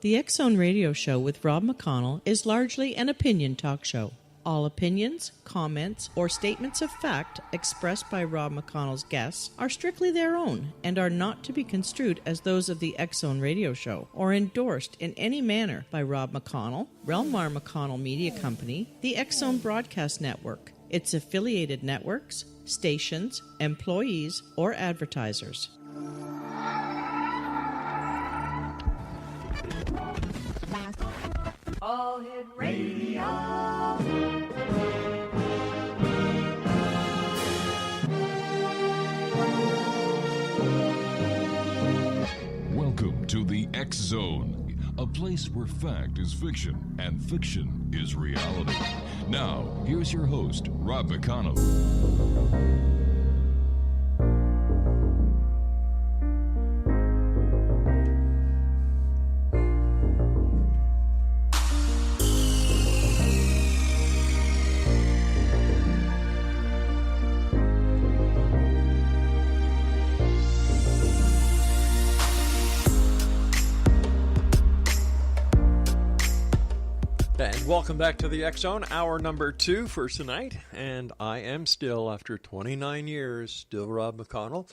The X Zone Radio Show with Rob McConnell is largely an opinion talk show. All opinions, comments, or statements of fact expressed by Rob McConnell's guests are strictly their own and are not to be construed as those of the X Zone Radio Show or endorsed in any manner by Rob McConnell, Relmar McConnell Media Company, the X Zone Broadcast Network, its affiliated networks, stations, employees, or advertisers. All Hit Radio. Welcome to the X Zone, a place where fact is fiction and fiction is reality. Now, here's your host, Rob McConnell. And welcome back to the X Zone, hour number 2 for tonight. And I am still, after 29 years, still Rob McConnell.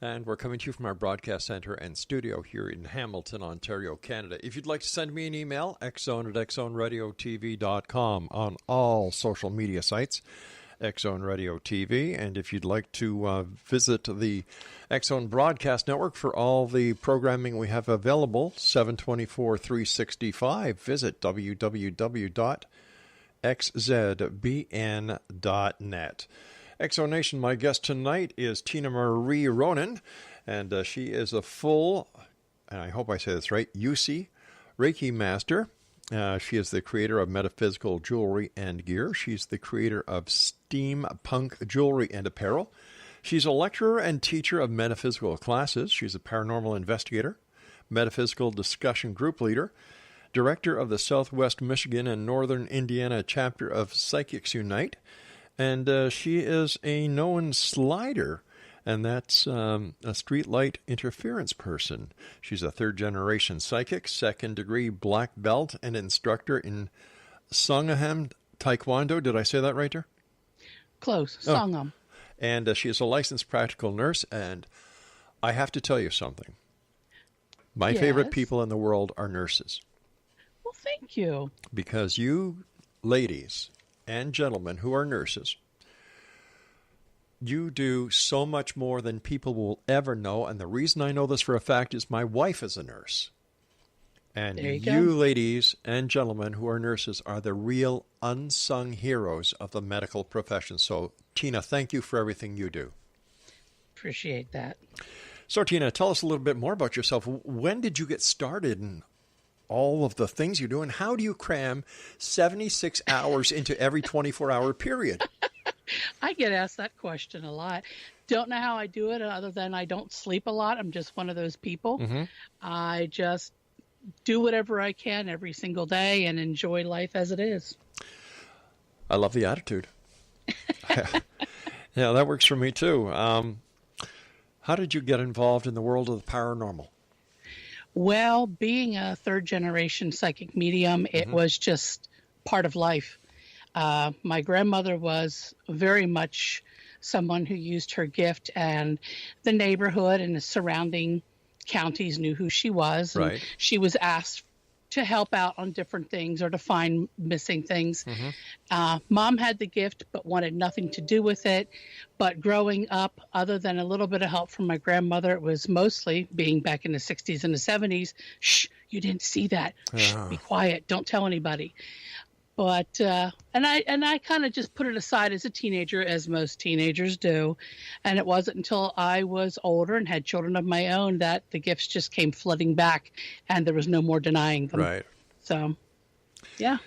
And we're coming to you from our broadcast center and studio here in Hamilton, Ontario, Canada. If you'd like to send me an email, xzone@xzoneradiotv.com on all social media sites, X Zone Radio TV. And if you'd like to visit the X Zone Broadcast Network for all the programming we have available, 7/24/365, visit www.xzbn.net. X Zone Nation, my guest tonight is Tinamarie Ronan, and she is a full, and I hope I say this right, Usui Reiki master. She is the creator of Metaphysical Jewelry and Gear. She's the creator of Steampunk Jewelry and Apparel. She's a lecturer and teacher of metaphysical classes. She's a paranormal investigator, metaphysical discussion group leader, director of the Southwest Michigan and Northern Indiana chapter of Psychics Unite, and she is a known slider, and that's a streetlight interference person. She's a third-generation psychic, second-degree black belt, and instructor in Songham Taekwondo. Did I say that right there? Close. Songham. And she is a licensed practical nurse, and I have to tell you something. My favorite people in the world are nurses. Well, thank you. Because you ladies and gentlemen who are nurses, you do so much more than people will ever know. And the reason I know this for a fact is my wife is a nurse. And you ladies and gentlemen who are nurses are the real unsung heroes of the medical profession. So, Tina, thank you for everything you do. Appreciate that. So, Tina, tell us a little bit more about yourself. When did you get started in all of the things you do, and how do you cram 76 hours into every 24-hour period? I get asked that question a lot. Don't know how I do it other than I don't sleep a lot. I'm just one of those people. Mm-hmm. I just do whatever I can every single day and enjoy life as it is. I love the attitude. Yeah, that works for me too. How did you get involved in the world of the paranormal? Well, being a third-generation psychic medium, it was just part of life. My grandmother was very much someone who used her gift, and the neighborhood and the surrounding counties knew who she was. Right. And she was asked to help out on different things or to find missing things. Mom had the gift but wanted nothing to do with it. But growing up, other than a little bit of help from my grandmother, it was mostly, being back in the 60s and the 70s, shh, you didn't see that. Shh, be quiet. Don't tell anybody. But and I kind of just put it aside as a teenager, as most teenagers do. And it wasn't until I was older and had children of my own that the gifts just came flooding back, and there was no more denying them. Right. So, yeah.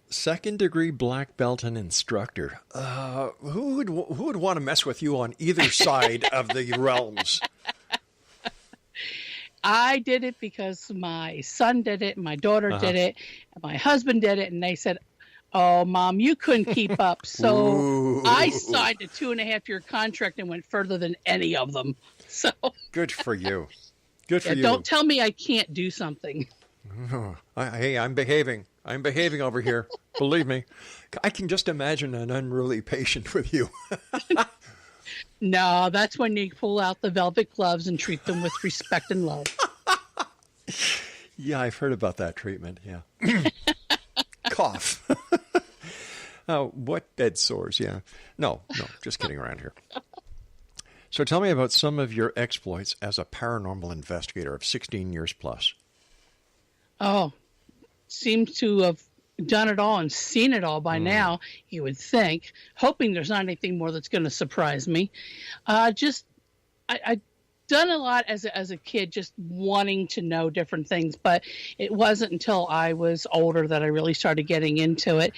Second degree black belt and instructor. Who would want to mess with you on either side of the realms? I did it because my son did it, my daughter did it, and my husband did it, and they said, "Oh, Mom, you couldn't keep up." So I signed a 2.5-year contract and went further than any of them. So good for you. Good for you. Don't tell me I can't do something. Hey, I'm behaving. I'm behaving over here. Believe me. I can just imagine an unruly patient with you. No, that's when you pull out the velvet gloves and treat them with respect and love. Yeah, I've heard about that treatment. Yeah. Cough. What bed sores? Yeah. No, just kidding around here. So tell me about some of your exploits as a paranormal investigator of 16 years plus. Oh, seems to have done it all and seen it all by now, you would think, hoping there's not anything more that's going to surprise me. I done a lot as a kid, just wanting to know different things, but it wasn't until I was older that I really started getting into it.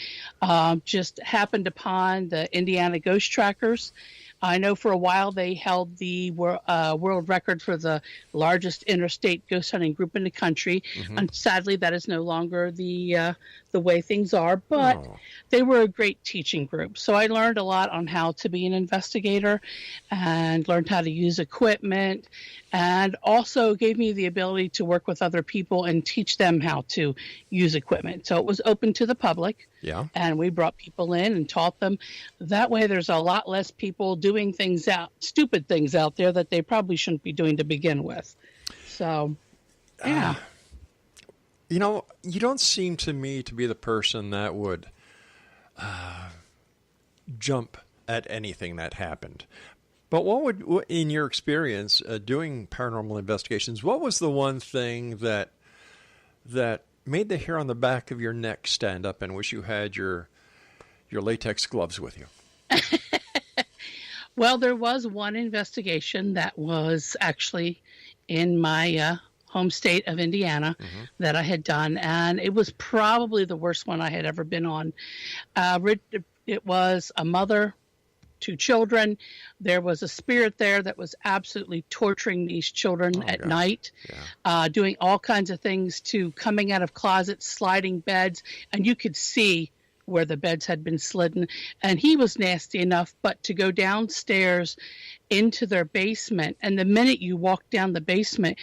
Just happened upon the Indiana Ghost Trackers. I know for a while they held the world record for the largest interstate ghost hunting group in the country. And sadly, that is no longer the way things are, but they were a great teaching group. So I learned a lot on how to be an investigator and learned how to use equipment, and also gave me the ability to work with other people and teach them how to use equipment. So it was open to the public. Yeah. And we brought people in and taught them. That way there's a lot less people doing stupid things out there that they probably shouldn't be doing to begin with. So, yeah. You know, you don't seem to me to be the person that would jump at anything that happened. But what in your experience doing paranormal investigations, what was the one thing that made the hair on the back of your neck stand up and wish you had your latex gloves with you? Well, there was one investigation that was actually in my home state of Indiana that I had done, and it was probably the worst one I had ever been on. It was a mother, 2 children. There was a spirit there that was absolutely torturing these children at night, doing all kinds of things to coming out of closets, sliding beds, and you could see where the beds had been slidden. And he was nasty enough, but to go downstairs into their basement, and the minute you walked down the basement,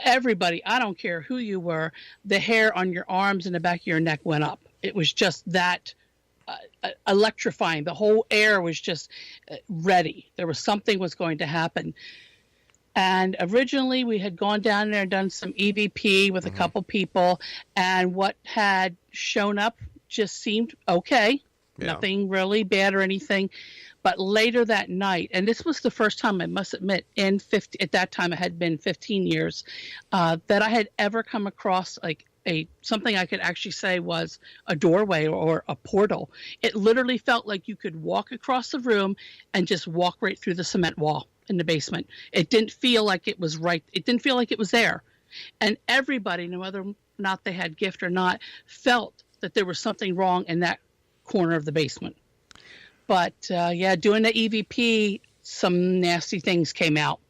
everybody, I don't care who you were, the hair on your arms and the back of your neck went up. It was just that electrifying. The whole air was just ready. There was something was going to happen. And originally we had gone down there and done some EVP with a couple people, and what had shown up just seemed okay. Nothing really bad or anything. But later that night, and this was the first time, I must admit, at that time it had been 15 years, that I had ever come across like something I could actually say was a doorway or a portal. It literally felt like you could walk across the room and just walk right through the cement wall in the basement. It didn't feel like it was right. It didn't feel like it was there. And everybody, no whether or not they had gift or not, felt that there was something wrong in that corner of the basement. But doing the EVP, some nasty things came out.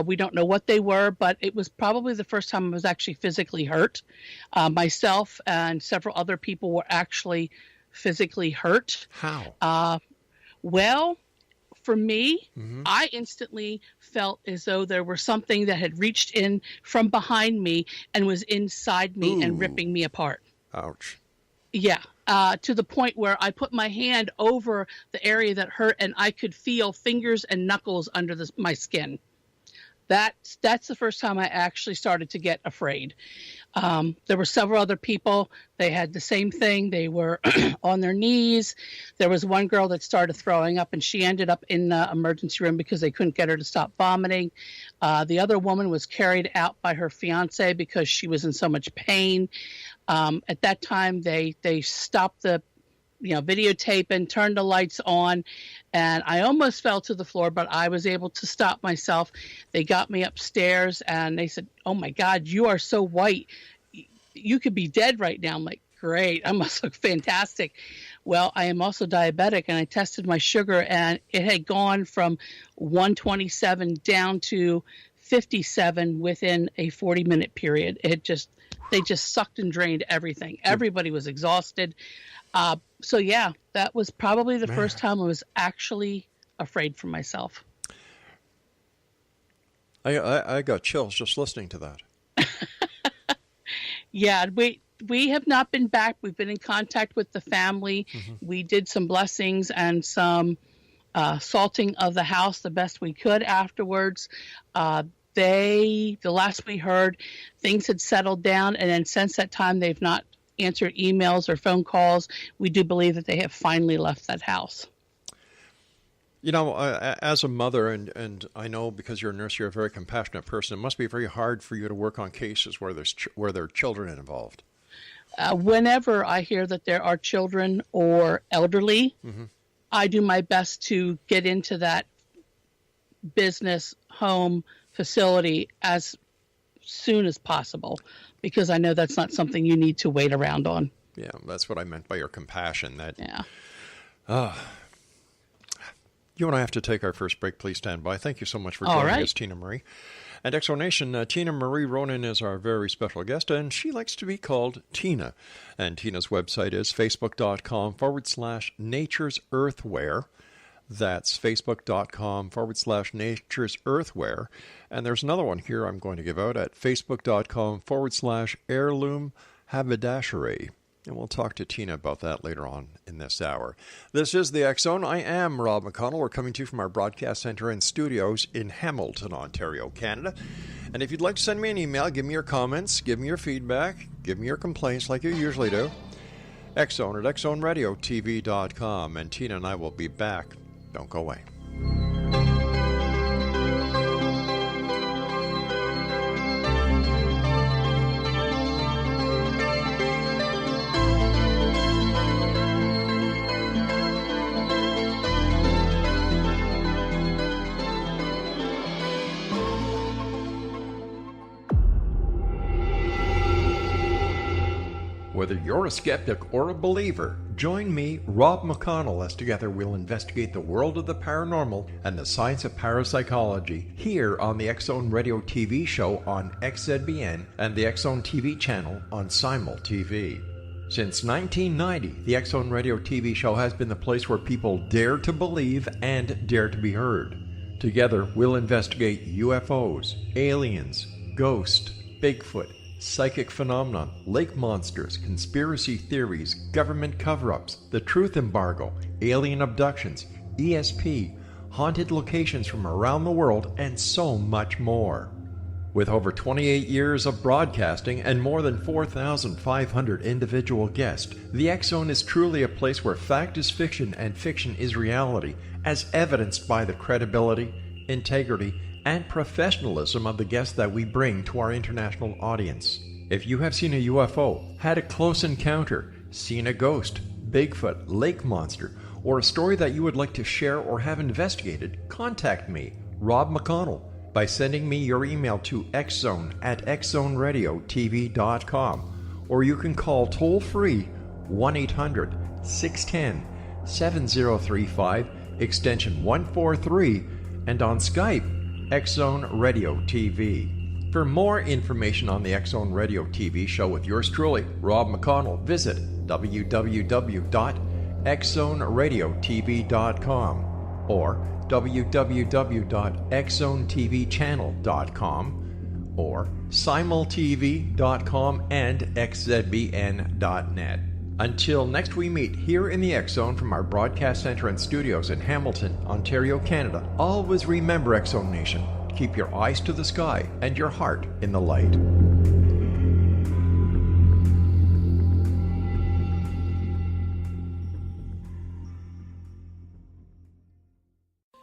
We don't know what they were, but it was probably the first time I was actually physically hurt. Myself and several other people were actually physically hurt. How? Well, for me, I instantly felt as though there was something that had reached in from behind me and was inside me and ripping me apart. Ouch. Yeah. To the point where I put my hand over the area that hurt and I could feel fingers and knuckles under my skin. That's the first time I actually started to get afraid. There were several other people. They had the same thing. They were on their knees. There was one girl that started throwing up, and she ended up in the emergency room because they couldn't get her to stop vomiting. The other woman was carried out by her fiance because she was in so much pain. At that time, they stopped the videotape and turned the lights on, and I almost fell to the floor, but I was able to stop myself. They got me upstairs and they said, "Oh my God, you are so white. You could be dead right now." I'm like, "Great. I must look fantastic." Well, I am also diabetic, and I tested my sugar, and it had gone from 127 down to 57 within a 40-minute period. They just sucked and drained everything. Everybody was exhausted. So yeah, that was probably the first time I was actually afraid for myself. I got chills just listening to that. Yeah, we have not been back. We've been in contact with the family. We did some blessings and some salting of the house the best we could afterwards. The last we heard, things had settled down, and then since that time, they've not answered emails or phone calls. We do believe that they have finally left that house. You know, as a mother, and I know because you're a nurse, you're a very compassionate person. It must be very hard for you to work on cases where there are children involved. Whenever I hear that there are children or elderly, I do my best to get into that business, home, facility as soon as possible, because I know that's not something you need to wait around on. Yeah, that's what I meant by your compassion. Yeah. You and I have to take our first break. Please stand by. Thank you so much for joining us, Tinamarie. And Exonation, Tinamarie Ronan is our very special guest, and she likes to be called Tina. And Tina's website is facebook.com/Nature's Earthware. That's facebook.com/Nature's Earthware. And there's another one here I'm going to give out at facebook.com/Heirloom Haberdashery. And we'll talk to Tina about that later on in this hour. This is the X Zone. I am Rob McConnell. We're coming to you from our broadcast center and studios in Hamilton, Ontario, Canada. And if you'd like to send me an email, give me your comments, give me your feedback, give me your complaints like you usually do. XZone at XZoneRadioTV.com. And Tina and I will be back. Don't go away. Whether you're a skeptic or a believer, join me, Rob McConnell, as together we'll investigate the world of the paranormal and the science of parapsychology here on the X Zone Radio TV show on XZBN and the X Zone TV channel on Simul TV. Since 1990, the X Zone Radio TV show has been the place where people dare to believe and dare to be heard. Together, we'll investigate UFOs, aliens, ghosts, Bigfoot, psychic phenomenon, lake monsters, conspiracy theories, government cover-ups, the truth embargo, alien abductions, ESP, haunted locations from around the world, and so much more. With over 28 years of broadcasting and more than 4,500 individual guests, the X Zone is truly a place where fact is fiction and fiction is reality, as evidenced by the credibility, integrity, and professionalism of the guests that we bring to our international audience. If you have seen a UFO, had a close encounter, seen a ghost, Bigfoot, lake monster, or a story that you would like to share or have investigated, contact me, Rob McConnell, by sending me your email to xzone at xzoneradiotv.com, or you can call toll-free 1-800-610-7035, extension 143, and on Skype, X Zone Radio TV. For more information on the X Zone Radio TV show with yours truly, Rob McConnell, visit www.xzoneradiotv.com or www.xzonetvchannel.com or simultv.com and xzbn.net. Until next we meet here in the X Zone from our broadcast center and studios in Hamilton, Ontario, Canada, always remember, X Zone Nation, keep your eyes to the sky and your heart in the light.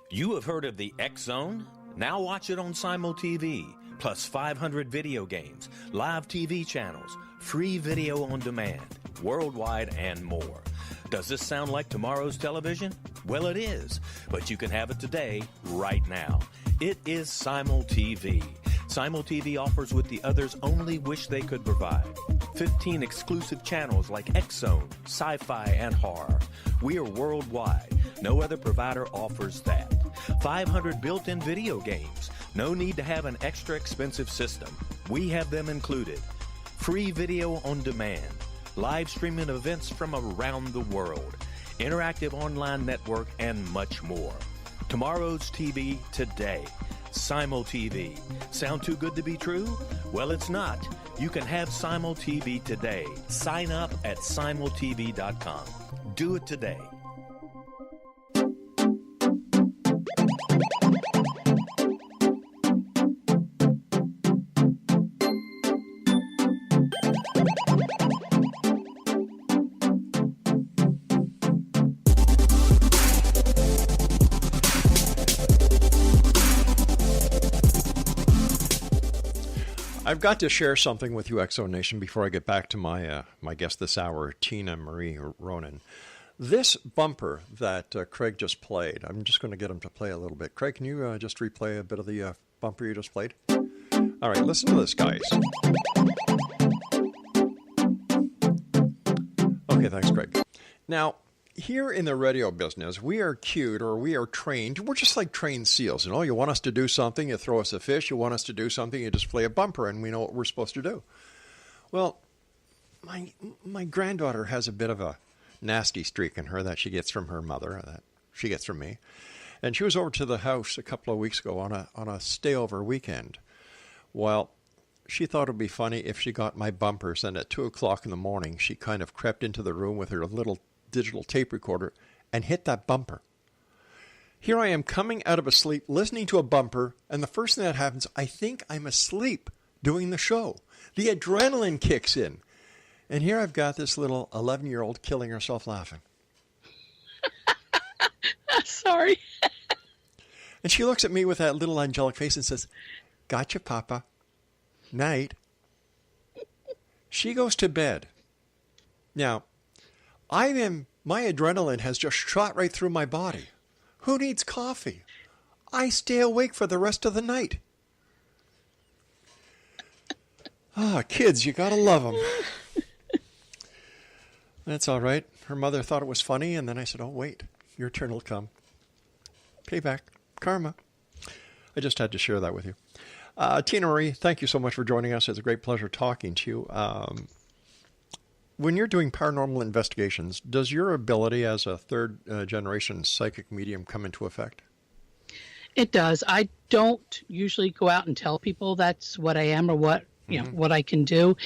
You have heard of the X Zone? Now watch it on Simul TV, plus 500 video games, live TV channels, free video on demand, worldwide, and more. Does this sound like tomorrow's television? Well, it is, but you can have it today, right now. It is Simul TV. Simul TV offers what the others only wish they could provide. 15 exclusive channels like X Zone, sci-fi, and horror. We are worldwide. No other provider offers that. 500 built-in video games. No need to have an extra expensive system. We have them included. Free video on demand. Live streaming events from around the world. Interactive online network and much more. Tomorrow's TV today. Simul TV. Sound too good to be true? Well, it's not. You can have Simul TV today. Sign up at simultv.com. Do it today. I've got to share something with you, Exo Nation, before I get back to my guest this hour, Tinamarie Ronan. This bumper that Craig just played, I'm just going to get him to play a little bit. Craig, can you just replay a bit of the bumper you just played? All right, listen to this, guys. Okay, thanks, Craig. Now, here in the radio business, we are cued or we are trained. We're just like trained seals. You know, you want us to do something, you throw us a fish. You want us to do something, you just play a bumper, and we know what we're supposed to do. Well, my granddaughter has a bit of a nasty streak in her that she gets from her mother, that she gets from me. And she was over to the house a couple of weeks ago on a stayover weekend. Well, she thought it would be funny if she got my bumpers, and at 2 o'clock in the morning, she kind of crept into the room with her little digital tape recorder and hit that bumper. Here I am coming out of a sleep, listening to a bumper, and the first thing that happens, I think I'm asleep doing the show. The adrenaline kicks in. And here I've got this little 11-year-old killing herself laughing. Sorry. And she looks at me with that little angelic face and says, "Gotcha, Papa. Night." She goes to bed. Now, my adrenaline has just shot right through my body. Who needs coffee? I stay awake for the rest of the night. Kids, you gotta love them. That's all right. Her mother thought it was funny, and then I said, "Oh, wait, your turn will come. Payback. Karma." I just had to share that with you. Tinamarie, thank you so much for joining us. It's a great pleasure talking to you. When you're doing paranormal investigations, does your ability as a third-generation psychic medium come into effect? It does. I don't usually go out and tell people that's what I am or what what I can do.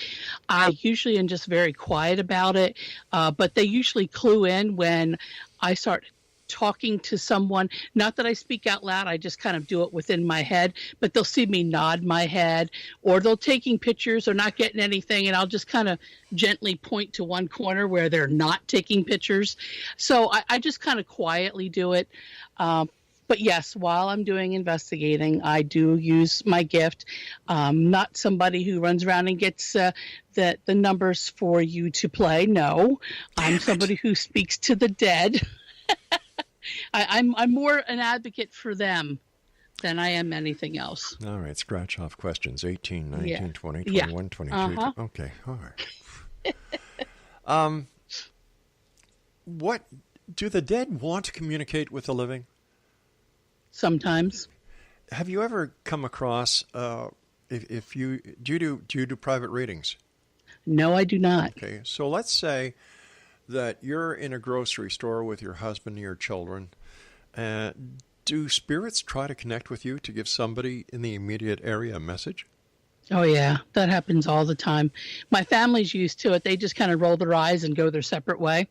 I usually am just very quiet about it, but they usually clue in when I start talking to someone. Not that I speak out loud, I just kind of do it within my head, but they'll see me nod my head, or they'll taking pictures or not getting anything, and I'll just kind of gently point to one corner where they're not taking pictures. So I just kind of quietly do it. But yes, while I'm doing investigating, I do use my gift. Not somebody who runs around and gets the numbers for you to play. No, I'm somebody who speaks to the dead. I'm more an advocate for them than I am anything else. All right, scratch off questions 18, 19, 20, 21, 22. Okay, all right. What do the dead want to communicate with the living? Sometimes. Have you ever come across do you do private readings? No, I do not. Okay, so let's say that you're in a grocery store with your husband and your children. Do spirits try to connect with you to give somebody in the immediate area a message? Oh, yeah. That happens all the time. My family's used to it. They just kind of roll their eyes and go their separate way.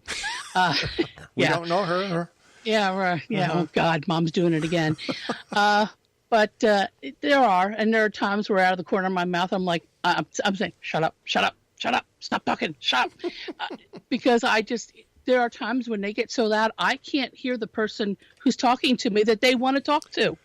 We don't know her. Yeah, right. Yeah. Oh, God, Mom's doing it again. But there are times where out of the corner of my mouth, I'm like, I'm saying, shut up, stop talking, shut up. Because there are times when they get so loud, I can't hear the person who's talking to me that they want to talk to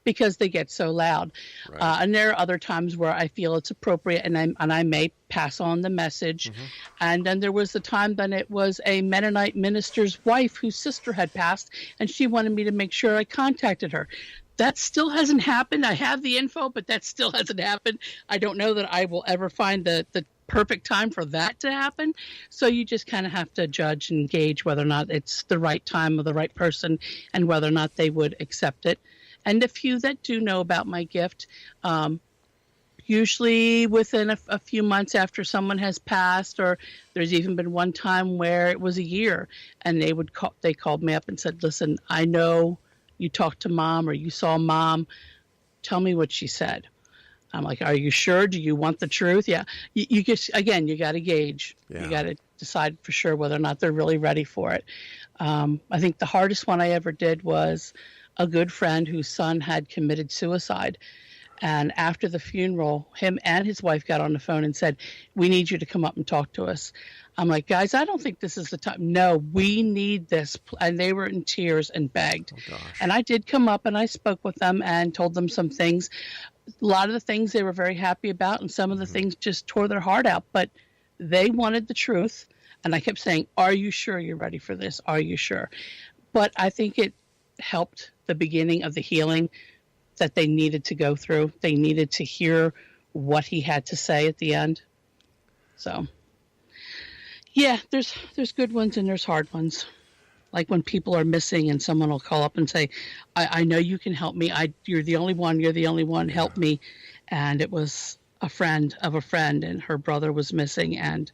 because they get so loud. Right. And there are other times where I feel it's appropriate and I may pass on the message. Mm-hmm. And then there was the time when it was a Mennonite minister's wife whose sister had passed, and she wanted me to make sure I contacted her. That still hasn't happened. I have the info, but that still hasn't happened. I don't know that I will ever find the perfect time for that to happen. So you just kind of have to judge and gauge whether or not it's the right time or the right person and whether or not they would accept it. And the few that do know about my gift, usually within a few months after someone has passed, or there's even been one time where it was a year, and they called me up and said, "Listen, I know you talked to Mom or you saw Mom tell me what she said. I'm like, are you sure? Do you want the truth? Yeah. You just, again, you got to gauge. Yeah. You got to decide for sure whether or not they're really ready for it. I think the hardest one I ever did was a good friend whose son had committed suicide. And after the funeral, him and his wife got on the phone and said, we need you to come up and talk to us. I'm like, guys, I don't think this is the time. No, we need this. And they were in tears and begged. Oh, gosh. And I did come up and I spoke with them and told them some things. A lot of the things they were very happy about, and some of the things just tore their heart out. But they wanted the truth. And I kept saying, are you sure you're ready for this? Are you sure? But I think it helped the beginning of the healing that they needed to go through. They needed to hear what he had to say at the end. So, yeah, there's good ones and there's hard ones. Like when people are missing and someone will call up and say, I know you can help me. You're the only one, help me. And it was a friend of a friend, and her brother was missing, and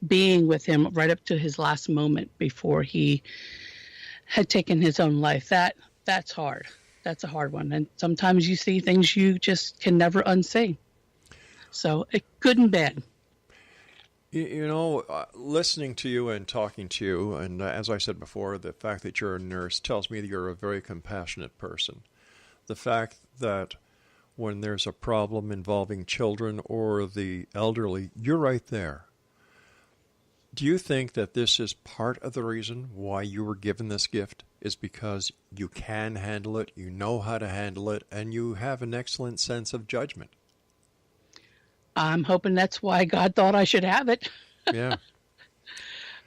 being with him right up to his last moment before he had taken his own life. That's hard. That's a hard one. And sometimes you see things you just can never unsee. So good and bad. You know, listening to you and talking to you, and as I said before, the fact that you're a nurse tells me that you're a very compassionate person. The fact that when there's a problem involving children or the elderly, you're right there. Do you think that this is part of the reason why you were given this gift? Is because you can handle it, you know how to handle it, and you have an excellent sense of judgment? I'm hoping that's why God thought I should have it. Yeah.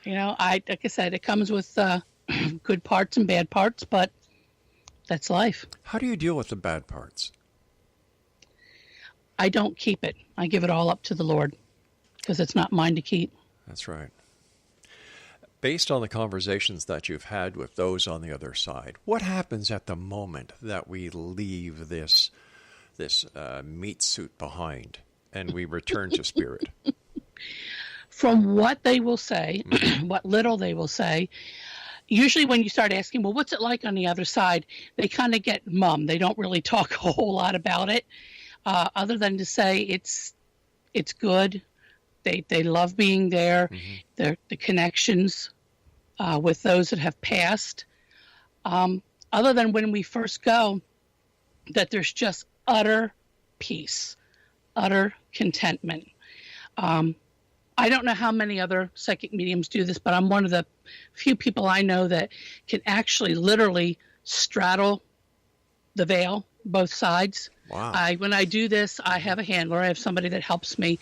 You know, like I said, it comes with good parts and bad parts, but that's life. How do you deal with the bad parts? I don't keep it. I give it all up to the Lord because it's not mine to keep. That's right. Based on the conversations that you've had with those on the other side, what happens at the moment that we leave this meat suit behind and we return to spirit? From what they will say, what little they will say, usually when you start asking, well, what's it like on the other side? They kind of get mum. They don't really talk a whole lot about it, other than to say it's good. They love being there. The connections with those that have passed. Other than when we first go, that there's just utter peace, utter contentment. I don't know how many other psychic mediums do this, but I'm one of the few people I know that can actually literally straddle the veil, both sides. Wow. When I do this, I have a handler. I have somebody that helps me.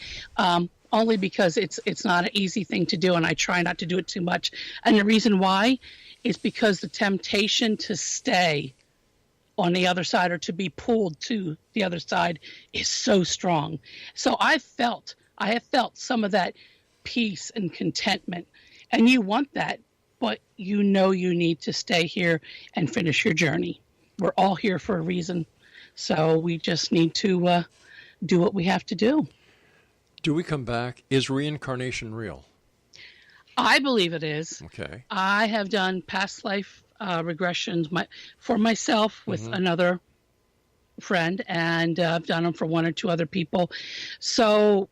Only because it's not an easy thing to do, and I try not to do it too much. And the reason why is because the temptation to stay on the other side or to be pulled to the other side is so strong. So I have felt some of that peace and contentment, and you want that, but you know you need to stay here and finish your journey. We're all here for a reason, so we just need to do what we have to do. Do we come back? Is reincarnation real? I believe it is. Okay. I have done past life regressions for myself with another friend, and I've done them for one or two other people. So,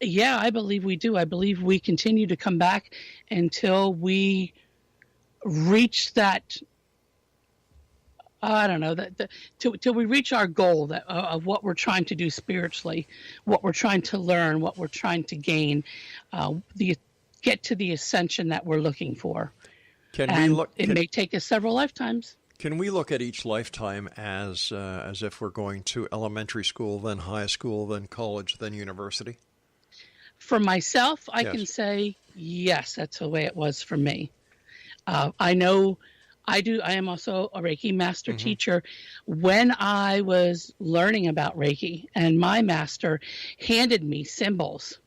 yeah, I believe we do. I believe we continue to come back until we reach that. I don't know, till we reach our goal of what we're trying to do spiritually, what we're trying to learn, what we're trying to gain, get to the ascension that we're looking for. It may take us several lifetimes. Can we look at each lifetime as if we're going to elementary school, then high school, then college, then university? For myself, I can say, yes, that's the way it was for me. I know I do. I am also a Reiki master teacher. When I was learning about Reiki and my master handed me symbols,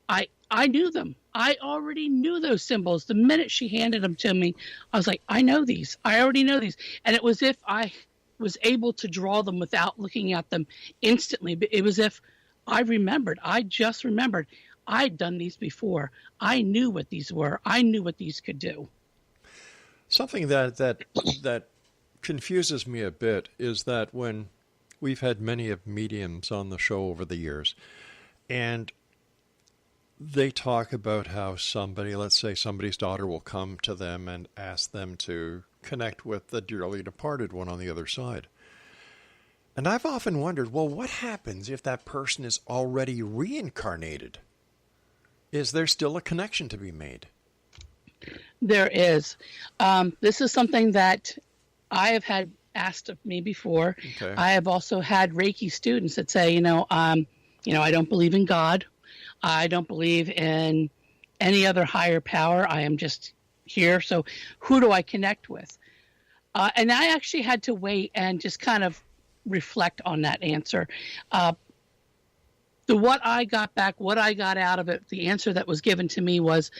I knew them. I already knew those symbols. The minute she handed them to me, I was like, I know these. I already know these. And it was if I was able to draw them without looking at them instantly. But it was if I remembered. I just remembered. I'd done these before. I knew what these were. I knew what these could do. Something that confuses me a bit is that when We've had many of mediums on the show over the years, and they talk about how somebody, let's say somebody's daughter will come to them and ask them to connect with the dearly departed one on the other side. And I've often wondered, well, what happens if that person is already reincarnated? Is there still a connection to be made? There is. This is something that I have had asked of me before. Okay. I have also had Reiki students that say, I don't believe in God. I don't believe in any other higher power. I am just here. So who do I connect with? And I actually had to wait and just kind of reflect on that answer. What I got back, what I got out of it, the answer that was given to me was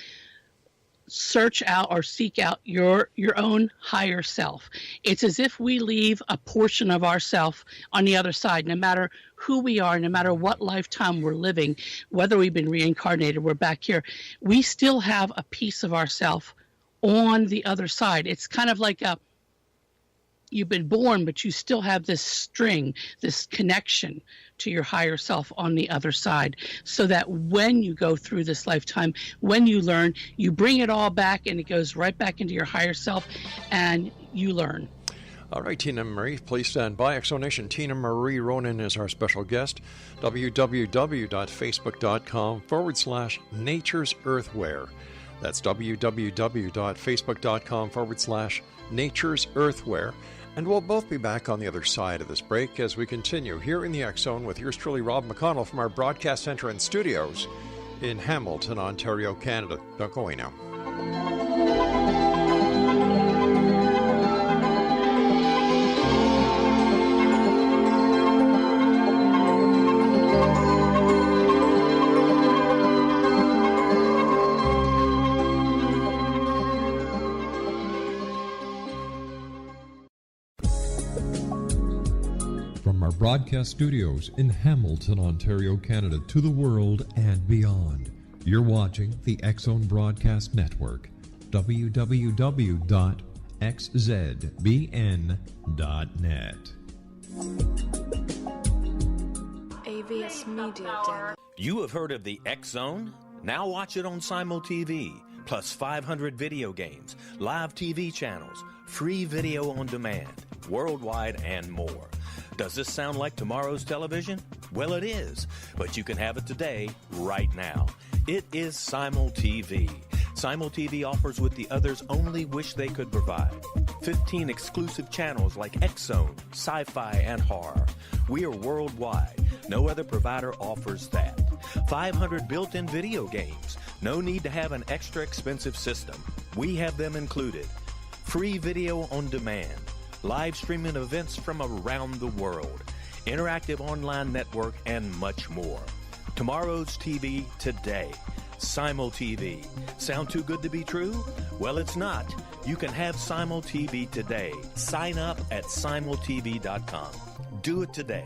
search out or seek out your own higher self. It's as if we leave a portion of ourself on the other side, no matter who we are, no matter what lifetime we're living, whether we've been reincarnated, we're back here, we still have a piece of ourself on the other side. It's kind of like you've been born, but you still have this string, this connection to your higher self on the other side, so that when you go through this lifetime, when you learn, you bring it all back and it goes right back into your higher self and you learn. All right, Tinamarie, please stand by. Exonation, Tinamarie Ronan is our special guest. www.facebook.com/Nature's Earthware. That's www.facebook.com/Nature's Earthware. And we'll both be back on the other side of this break as we continue here in the X Zone with yours truly, Rob McConnell, from our broadcast center and studios in Hamilton, Ontario, Canada. Don't go away now. Broadcast studios in Hamilton, Ontario, Canada, to the world and beyond. You're watching the X Zone Broadcast Network, www.xzbn.net. AVS Media Den. You have heard of the X Zone? Now watch it on Simul TV, plus 500 video games, live TV channels, free video on demand, worldwide, and more. Does this sound like tomorrow's television? Well, it is, but you can have it today, right now. It is Simul TV. Simul TV offers what the others only wish they could provide. 15 exclusive channels like X-Zone, Sci-Fi, and Horror. We are worldwide. No other provider offers that. 500 built-in video games. No need to have an extra expensive system. We have them included. Free video on demand. Live streaming events from around the world, interactive online network, and much more. Tomorrow's TV today. Simul TV. Sound too good to be true? Well, it's not. You can have Simul TV today. Sign up at simultv.com. Do it today.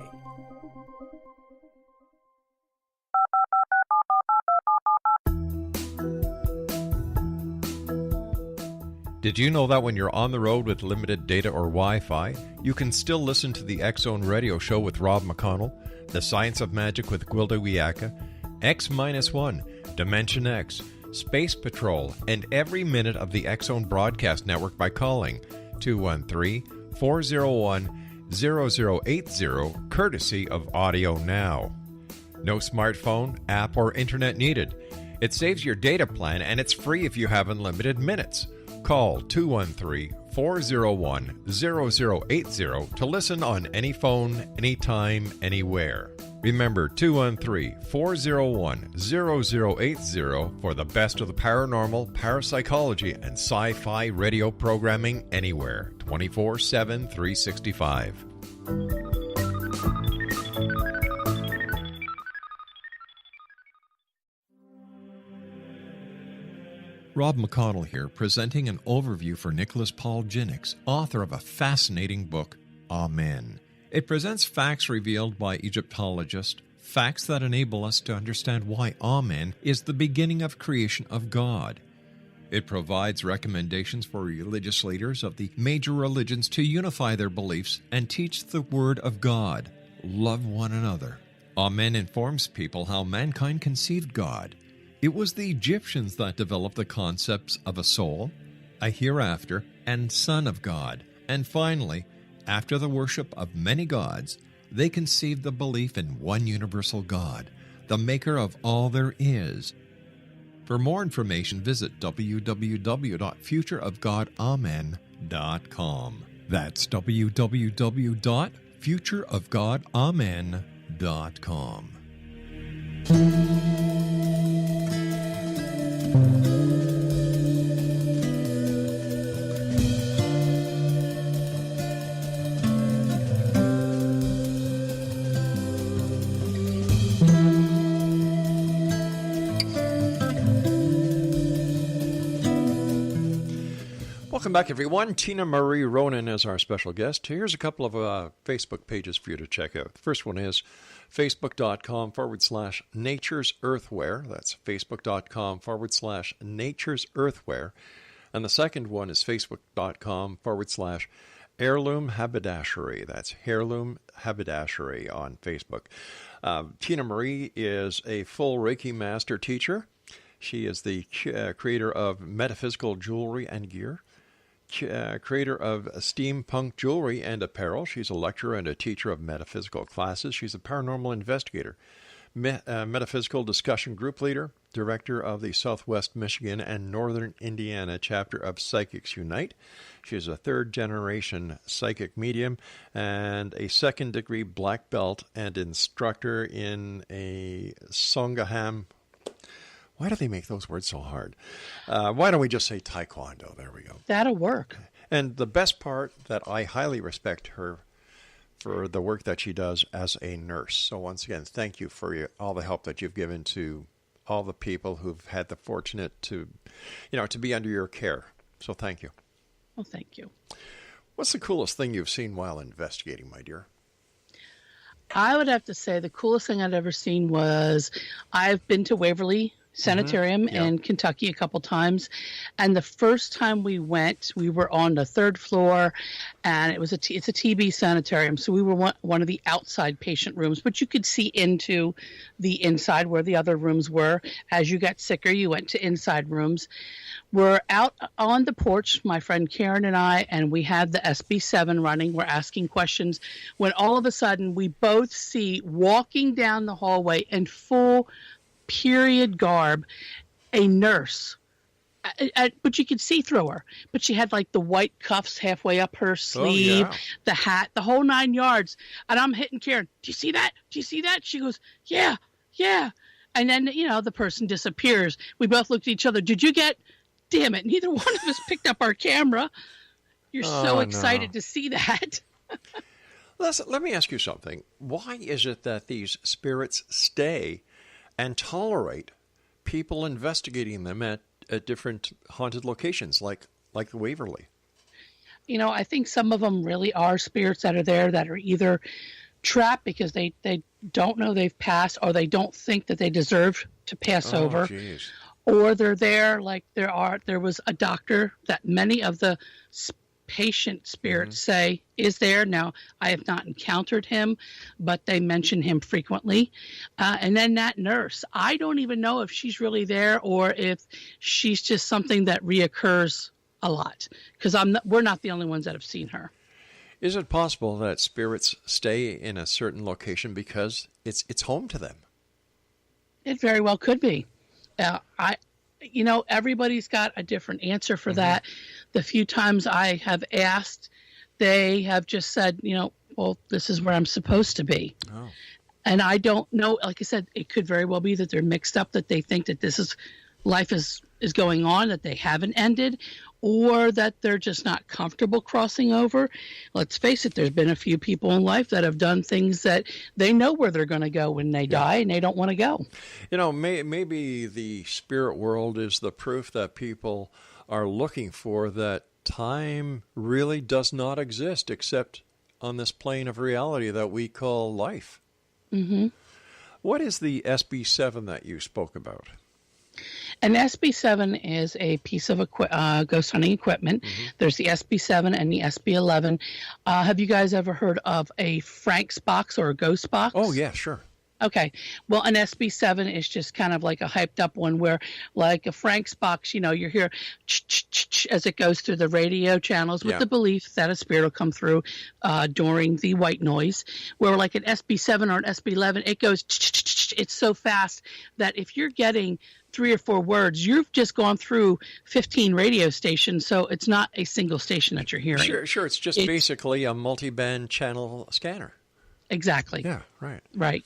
Did you know that when you're on the road with limited data or Wi-Fi, you can still listen to the X Zone Radio Show with Rob McConnell, The Science of Magic with Gwilda Wiyaka, X-1, Dimension X, Space Patrol, and every minute of the X Zone Broadcast Network by calling 213-401-0080, courtesy of Audio Now. No smartphone, app, or internet needed. It saves your data plan, and it's free if you have unlimited minutes. Call 213-401-0080 to listen on any phone, anytime, anywhere. Remember 213-401-0080 for the best of the paranormal, parapsychology, and sci-fi radio programming anywhere, 24/7, 365. Rob McConnell here, presenting an overview for Nicholas Paul Jennings, author of a fascinating book, Amen. It presents facts revealed by Egyptologists, facts that enable us to understand why Amen is the beginning of creation of God. It provides recommendations for religious leaders of the major religions to unify their beliefs and teach the Word of God. love one another. Amen informs people how mankind conceived God. It was the Egyptians that developed the concepts of a soul, a hereafter, and Son of God. And finally, after the worship of many gods, they conceived the belief in one universal God, the maker of all there is. For more information, visit www.futureofgodamen.com. That's www.futureofgodamen.com. Welcome back, everyone. Tinamarie Ronan is our special guest. Here's a couple of Facebook pages for you to check out. The first one is facebook.com/Nature's Earthware. That's facebook.com/Nature's Earthware. And the second one is facebook.com/Heirloom Haberdashery. That's Heirloom Haberdashery on Facebook. Tinamarie is a full Reiki master teacher. She is the creator of Metaphysical Jewelry and Gear, creator of steampunk jewelry and apparel. She's a lecturer and a teacher of metaphysical classes. She's a paranormal investigator, metaphysical discussion group leader, director of the Southwest Michigan and Northern Indiana chapter of Psychics Unite. She is a third-generation psychic medium and a second-degree black belt and instructor in a Songaham. Why do they make those words so hard? Why don't we just say Taekwondo? There we go. That'll work. And the best part that I highly respect her for the work that she does as a nurse. So once again, thank you for all the help that you've given to all the people who've had the fortunate to be under your care. So thank you. Well, thank you. What's the coolest thing you've seen while investigating, my dear? I would have to say the coolest thing I'd ever seen was I've been to Waverly Sanitarium in Kentucky a couple times, and the first time we went, we were on the third floor, and it's a TB sanitarium, so we were one of the outside patient rooms, but you could see into the inside where the other rooms were. As you got sicker, you went to inside rooms. We're out on the porch, my friend Karen and I, and we had the SB7 running. We're asking questions when all of a sudden we both see walking down the hallway in full period garb, a nurse, but you could see through her. But she had like the white cuffs halfway up her sleeve, the hat, the whole 9 yards. And I'm hitting Karen. Do you see that? Do you see that? She goes, yeah. And then, the person disappears. We both looked at each other. Did you get? Damn it. Neither one of us picked up our camera. You're so excited to see that. Let me ask you something. Why is it that these spirits stay and tolerate people investigating them at different haunted locations like Waverly? I think some of them really are spirits that are there that are either trapped because they don't know they've passed, or they don't think that they deserve to pass over. Geez. Or they're there like there was a doctor that many of the patient spirits say is there. Now, I have not encountered him, but they mention him frequently. And then that nurse, I don't even know if she's really there or if she's just something that reoccurs a lot, because we're not the only ones that have seen her. Is it possible that spirits stay in a certain location because it's home to them? It very well could be. Everybody's got a different answer for that. The few times I have asked, they have just said, well, this is where I'm supposed to be. Oh. And I don't know. Like I said, it could very well be that they're mixed up, that they think that life is going on, that they haven't ended, or that they're just not comfortable crossing over. Let's face it, there's been a few people in life that have done things that they know where they're going to go when they die, and they don't want to go. Maybe the spirit world is the proof that people are looking for, that time really does not exist except on this plane of reality that we call life. Mm-hmm. What is the SB7 that you spoke about? An SB7 is a piece of ghost hunting equipment. There's the SB7 and the SB11. Have you guys ever heard of a Frank's box or a ghost box? Oh, yeah, sure. Okay. Well, an SB7 is just kind of like a hyped up one where, like a Frank's box, you hear as it goes through the radio channels with the belief that a spirit will come through during the white noise. Where like an SB7 or an SB11, it goes, it's so fast that if you're getting 3 or 4 words, you've just gone through 15 radio stations, so it's not a single station that you're hearing. Sure. It's just basically a multi-band channel scanner. Exactly. Yeah, right. Right.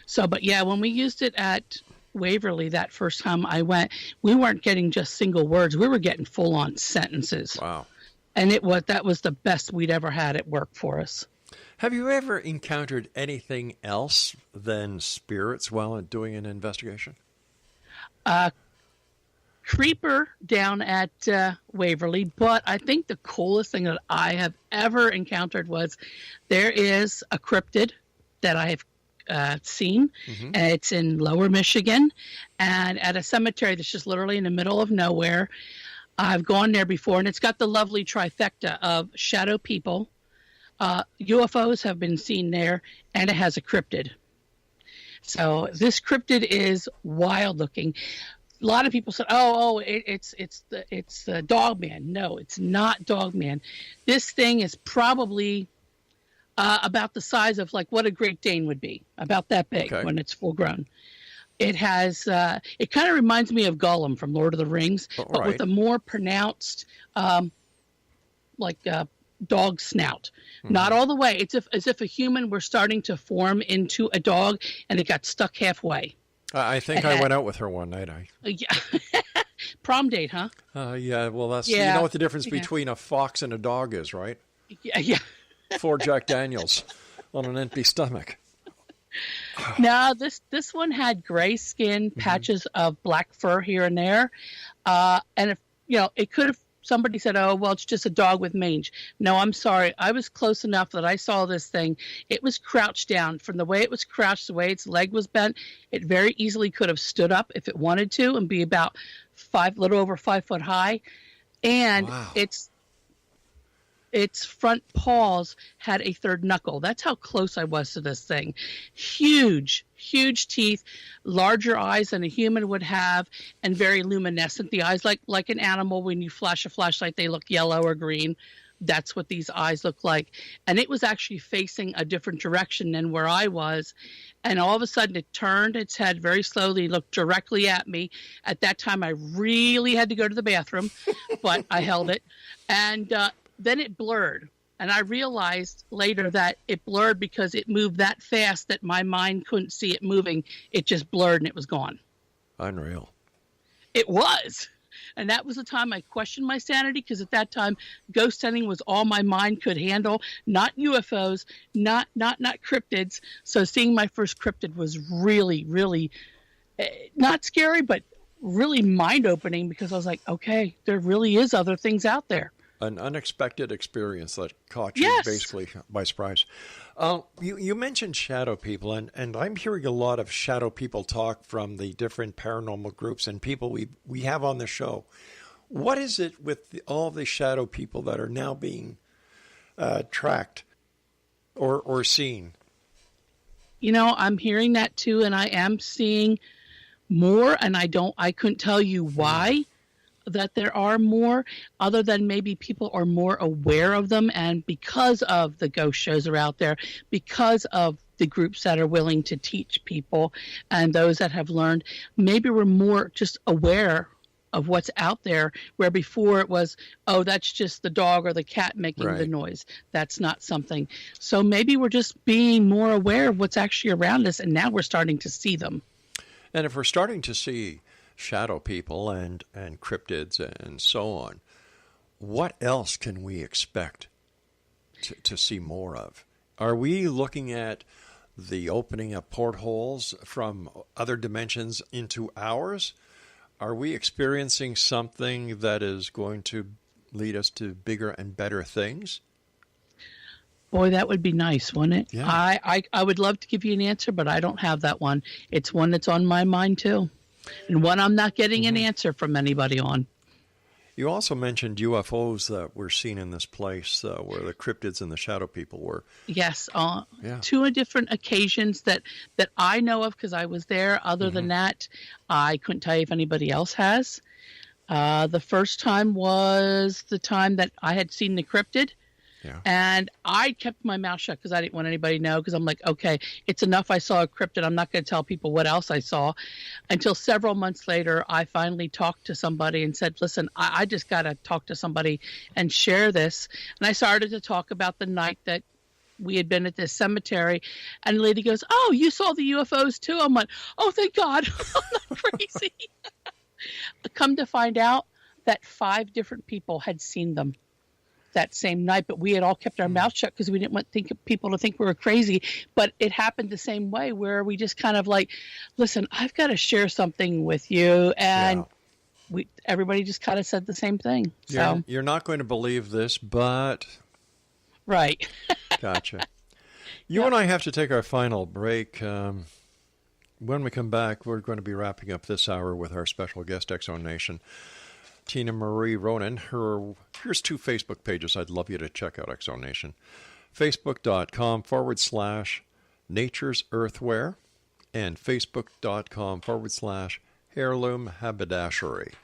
So, but yeah, when we used it at Waverly that first time I went, we weren't getting just single words. We were getting full-on sentences. Wow. And that was the best we'd ever had at work for us. Have you ever encountered anything else than spirits while doing an investigation? Creeper down at Waverly, but I think the coolest thing that I have ever encountered was there is a cryptid that I have seen. It's in Lower Michigan, and at a cemetery that's just literally in the middle of nowhere. I've gone there before, and it's got the lovely trifecta of shadow people. UFOs have been seen there, and it has a cryptid. So this cryptid is wild looking. A lot of people said, it's the Dogman. No, it's not Dogman. This thing is probably about the size of like what a Great Dane would be, about that big when it's full grown. It has, it kind of reminds me of Gollum from Lord of the Rings, but with a more pronounced, dog snout. Not all the way. It's as if a human were starting to form into a dog, and it got stuck halfway. I think I went out with her one night. Yeah. Prom date, huh? Yeah. Well, that's you know what the difference between a fox and a dog is, right? Yeah. 4 Jack Daniels on an empty stomach. No, this one had gray skin, patches of black fur here and there, and if it could have. Somebody said, "Oh, well, it's just a dog with mange." No, I'm sorry. I was close enough that I saw this thing. It was crouched down. From the way it was crouched, the way its leg was bent, it very easily could have stood up if it wanted to and be about little over 5 foot high. And its front paws had a third knuckle. That's how close I was to this thing. Huge teeth, larger eyes than a human would have, and very luminescent. The eyes like an animal. When you flash a flashlight, they look yellow or green. That's what these eyes look like. And it was actually facing a different direction than where I was. And all of a sudden it turned its head very slowly, looked directly at me. At that time, I really had to go to the bathroom, but I held it. And then it blurred. And I realized later that it blurred because it moved that fast that my mind couldn't see it moving. It just blurred and it was gone. Unreal. It was. And that was the time I questioned my sanity, because at that time, ghost hunting was all my mind could handle. Not UFOs, not cryptids. So seeing my first cryptid was really, really not scary, but really mind-opening, because I was like, okay, there really is other things out there. An unexpected experience that caught you basically by surprise. You mentioned shadow people, and I'm hearing a lot of shadow people talk from the different paranormal groups and people we have on the show. What is it with all the shadow people that are now being tracked or seen? I'm hearing that too, and I am seeing more, and I couldn't tell you why. That there are more, other than maybe people are more aware of them, and because of the ghost shows that are out there, because of the groups that are willing to teach people and those that have learned, maybe we're more just aware of what's out there, where before it was, oh, that's just the dog or the cat making the noise. That's not something. So maybe we're just being more aware of what's actually around us, and now we're starting to see them. And if we're starting to see shadow people and cryptids and so on, what else can we expect to see more of? Are we looking at the opening of portholes from other dimensions into ours? Are we experiencing something that is going to lead us to bigger and better things? Boy, that would be nice, wouldn't it? Yeah. I would love to give you an answer, but I don't have that one. It's one that's on my mind too. And one I'm not getting an answer from anybody on. You also mentioned UFOs that were seen in this place where the cryptids and the shadow people were. Yes, two different occasions that I know of because I was there. Other than that, I couldn't tell you if anybody else has. The first time was the time that I had seen the cryptid. Yeah. And I kept my mouth shut because I didn't want anybody to know, because I'm like, okay, it's enough I saw a cryptid. I'm not going to tell people what else I saw. Until several months later, I finally talked to somebody and said, listen, I just got to talk to somebody and share this. And I started to talk about the night that we had been at this cemetery. And the lady goes, oh, you saw the UFOs too? I'm like, oh, thank God. I'm not crazy. Come to find out that 5 different people had seen them that same night, but we had all kept our mouth shut because we didn't want people to think we were crazy. But it happened the same way, where we just kind of like, listen, I've got to share something with you, and everybody just kind of said the same thing. You're not going to believe this, but right. Gotcha. You and I have to take our final break. When we come back, we're going to be wrapping up this hour with our special guest, X-Zone Nation, Tinamarie Ronan. Here's 2 Facebook pages I'd love you to check out, X-Zone Nation. Facebook.com/Nature's Earthware and Facebook.com/Heirloom Haberdashery.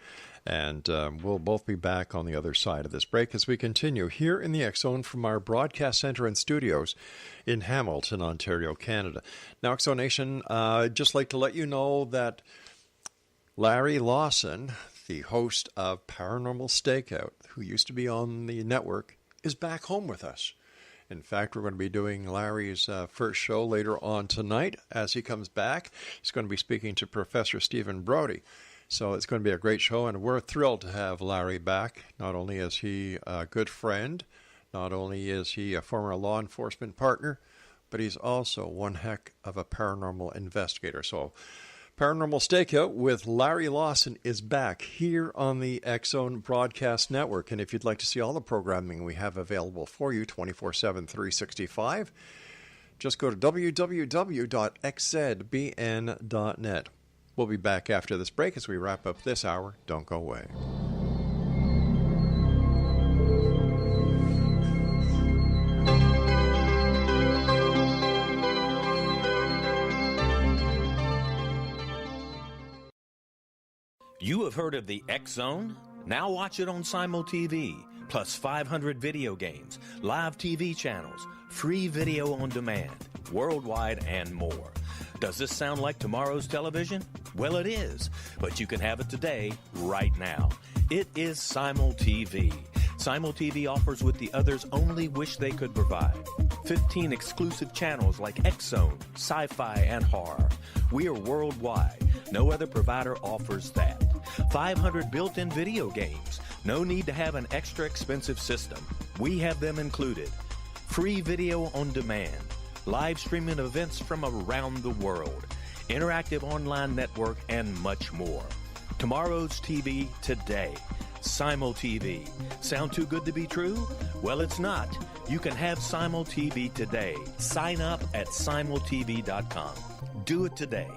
And we'll both be back on the other side of this break as we continue here in the X-Zone from our broadcast center and studios in Hamilton, Ontario, Canada. Now, X-Zone Nation, I'd just like to let you know that Larry Lawson, the host of Paranormal Stakeout, who used to be on the network, is back home with us. In fact, we're going to be doing Larry's first show later on tonight. As he comes back, he's going to be speaking to Professor Stephen Brody. So it's going to be a great show, and we're thrilled to have Larry back. Not only is he a good friend, not only is he a former law enforcement partner, but he's also one heck of a paranormal investigator. So Paranormal Stakeout with Larry Lawson is back here on the X-Zone Broadcast Network. And if you'd like to see all the programming we have available for you 24/7, 365, just go to www.xzbn.net. We'll be back after this break as we wrap up this hour. Don't go away. You have heard of the X-Zone? Now watch it on Simul TV, plus 500 video games, live TV channels, free video on demand, worldwide, and more. Does this sound like tomorrow's television? Well, it is, but you can have it today, right now. It is Simul TV. Simul TV offers what the others only wish they could provide. 15 exclusive channels like X-Zone, Sci-Fi, and Horror. We are worldwide. No other provider offers that. 500 built-in video games. No need to have an extra expensive system. We have them included. Free video on demand. Live streaming events from around the world. Interactive online network, and much more. Tomorrow's TV today. Simul TV. Sound too good to be true? Well, it's not. You can have Simul TV today. Sign up at simultv.com. Do it today.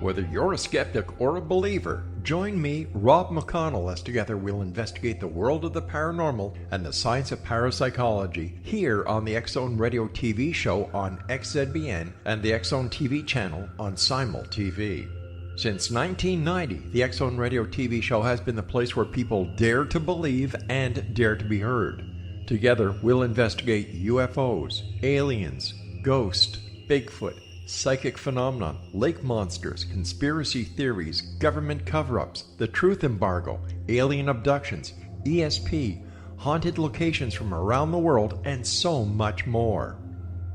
Whether you're a skeptic or a believer, join me, Rob McConnell, as together we'll investigate the world of the paranormal and the science of parapsychology here on the X-Zone Radio TV show on XZBN and the X-Zone TV channel on Simul TV. Since 1990, the X-Zone Radio TV show has been the place where people dare to believe and dare to be heard. Together, we'll investigate UFOs, aliens, ghosts, Bigfoot, psychic phenomenon, lake monsters, conspiracy theories, government cover-ups, the truth embargo, alien abductions, ESP, haunted locations from around the world, and so much more.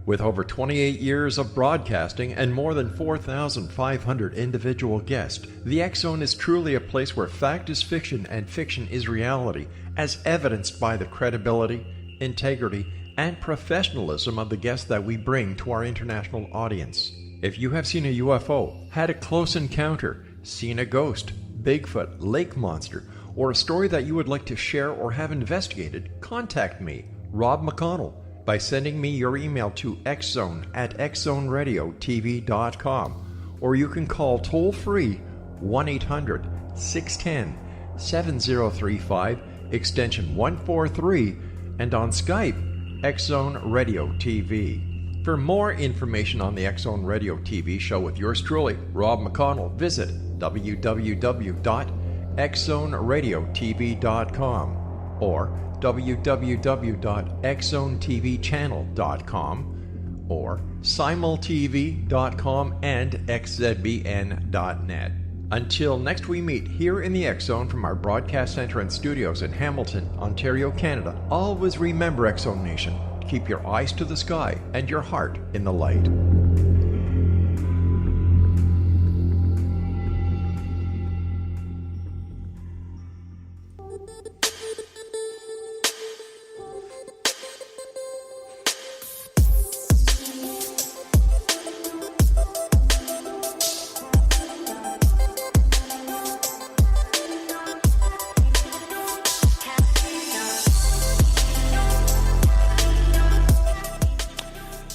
With over 28 years of broadcasting and more than 4,500 individual guests, the X-Zone is truly a place where fact is fiction and fiction is reality, as evidenced by the credibility, integrity, and professionalism of the guests that we bring to our international audience. If you have seen a UFO, had a close encounter, seen a ghost, Bigfoot, lake monster, or a story that you would like to share or have investigated, contact me, Rob McConnell, by by sending me your email to xzone@xzoneradiotv.com, or you can call toll-free 1-800-610-7035, extension 143, and on Skype, X-Zone Radio TV. For more information on the X-Zone Radio TV show with yours truly, Rob McConnell, visit www.xzoneradiotv.com or www.xzonetvchannel.com or simultv.com and xzbn.net. Until next we meet here in the X-Zone from our broadcast center and studios in Hamilton, Ontario, Canada, always remember, X-Zone Nation, keep your eyes to the sky and your heart in the light.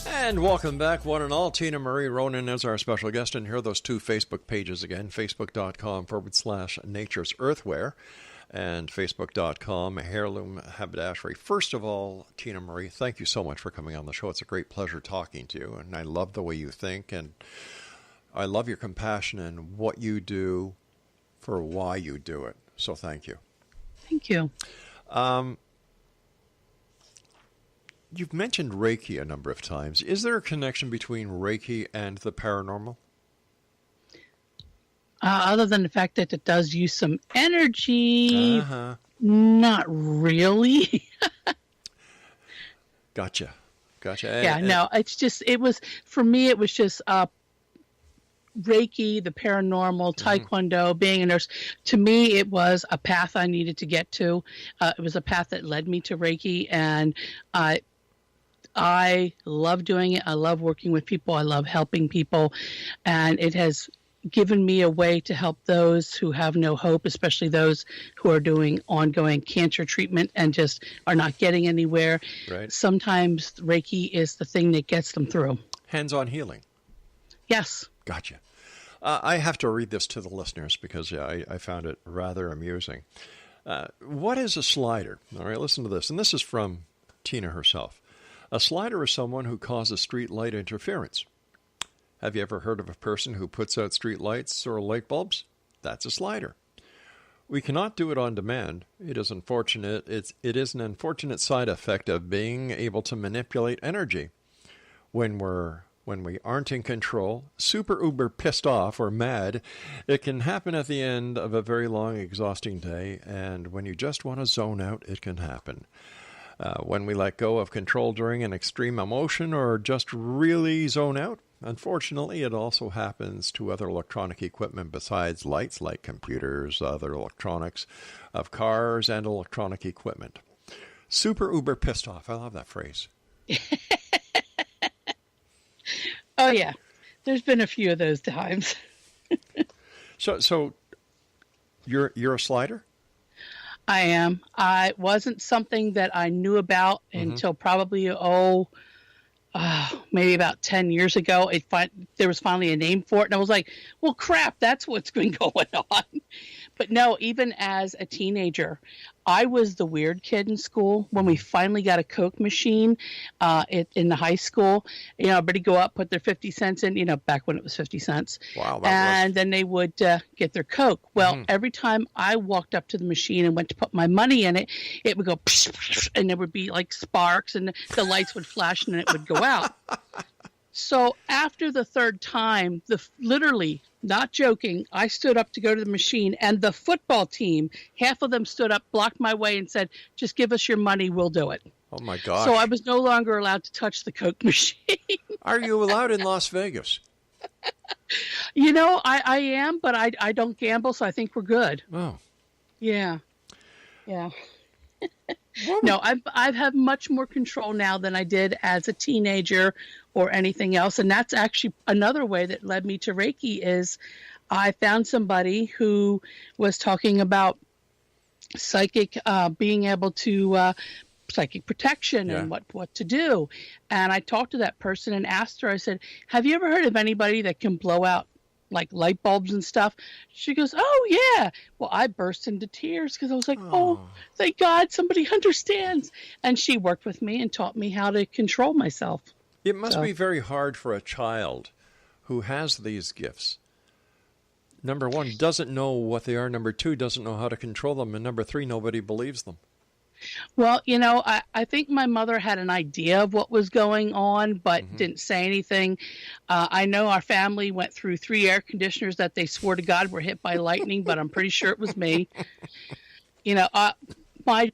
And welcome back, one and all. Tinamarie Ronan is our special guest. And here are those two Facebook pages again, facebook.com/Nature's Earthware and facebook.com Heirloom Haberdashery. First of all, Tinamarie, thank you so much for coming on the show. It's a great pleasure talking to you. And I love the way you think. And I love your compassion and what you do for why you do it. So thank you. Thank you. You've mentioned Reiki a number of times. Is there a connection between Reiki and the paranormal? Other than the fact that it does use some energy, not really. Gotcha. No, it's just, for me, it was just Reiki, the paranormal, Taekwondo, being a nurse. To me, it was a path I needed to get to. It was a path that led me to Reiki, and I love doing it. I love working with people. I love helping people. And it has given me a way to help those who have no hope, especially those who are doing ongoing cancer treatment and just are not getting anywhere. Right. Sometimes Reiki is the thing that gets them through. Hands-on healing. Yes. Gotcha. I have to read this to the listeners because I found it rather amusing. What is a slider? All right, listen to this. And this is from Tina herself. A slider is someone who causes street light interference. Have you ever heard of a person who puts out street lights or light bulbs? That's a slider. We cannot do it on demand. It is unfortunate. It is an unfortunate side effect of being able to manipulate energy. When we aren't in control, super uber pissed off or mad, it can happen at the end of a very long, exhausting day, and when you just want to zone out, it can happen. When we let go of control during an extreme emotion or just really zone out, unfortunately, it also happens to other electronic equipment besides lights, like computers, other electronics of cars, and electronic equipment. Super uber pissed off. I love that phrase. Oh, yeah. There's been a few of those times. So you're a slider? I am. I wasn't something that I knew about until probably, maybe about 10 years ago. There was finally a name for it. And I was like, well, crap, that's what's been going on. But no, even as a teenager, I was the weird kid in school. When we finally got a Coke machine in the high school, everybody go up, put their 50 cents in, back when it was 50 cents. Wow. And then they would get their Coke. Well, every time I walked up to the machine and went to put my money in it, it would go, psh, psh, and there would be like sparks and the lights would flash and then it would go out. So after the third time, literally, not joking, I stood up to go to the machine, and the football team, half of them stood up, blocked my way, and said, just give us your money, we'll do it. Oh, my gosh. So I was no longer allowed to touch the Coke machine. Are you allowed in Las Vegas? I am, but I don't gamble, so I think we're good. Oh. Yeah. No, I have much more control now than I did as a teenager or anything else. And that's actually another way that led me to Reiki is I found somebody who was talking about psychic being able to psychic protection and what to do. And I talked to that person and asked her, I said, have you ever heard of anybody that can blow out like light bulbs and stuff? She goes, oh yeah. Well, I burst into tears because I was like, oh, thank God somebody understands. And she worked with me and taught me how to control myself. It must be very hard for a child who has these gifts. Number one, doesn't know what they are. Number two, doesn't know how to control them. And number three, nobody believes them. Well, I think my mother had an idea of what was going on, but didn't say anything. I know our family went through 3 air conditioners that they swore to God were hit by lightning, but I'm pretty sure it was me. My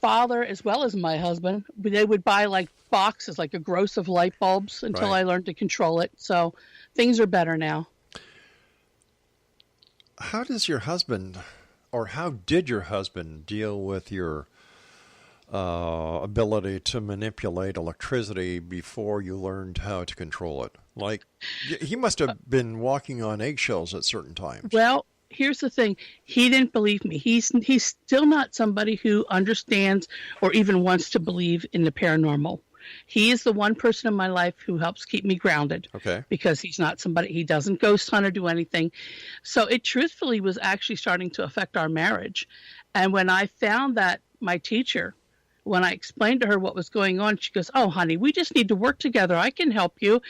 father, as well as my husband, they would buy like boxes, like a gross of light bulbs until I learned to control it. So things are better now. How does your husband, or how did your husband deal with your ability to manipulate electricity before you learned how to control it? Like, he must have been walking on eggshells at certain times. Well, here's the thing. He didn't believe me. He's still not somebody who understands or even wants to believe in the paranormal. He is the one person in my life who helps keep me grounded. Okay. Because he's not somebody, he doesn't ghost hunt or do anything. So it truthfully was actually starting to affect our marriage. And when I found that my teacher, when I explained to her what was going on, she goes, oh, honey, we just need to work together. I can help you.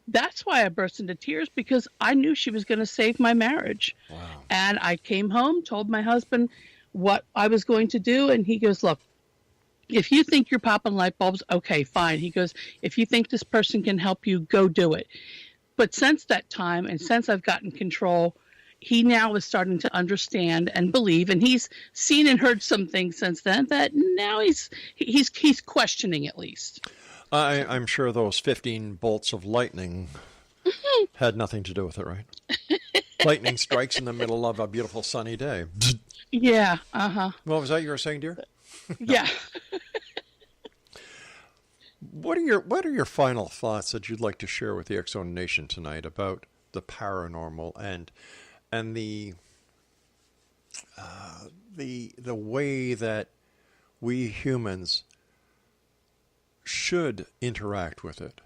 That's why I burst into tears, because I knew she was going to save my marriage. Wow. And I came home, told my husband what I was going to do. And he goes, look, if you think you're popping light bulbs, okay, fine. He goes, if you think this person can help you, go do it. But since that time, and since I've gotten control, he now is starting to understand and believe, and he's seen and heard some things since then that now he's questioning at least. I'm sure those 15 bolts of lightning had nothing to do with it, right? Lightning strikes in the middle of a beautiful sunny day. Yeah, What was that you were saying, dear? Yeah. What are your final thoughts that you'd like to share with the X-Zone Nation tonight about the paranormal and the way that we humans should interact with it?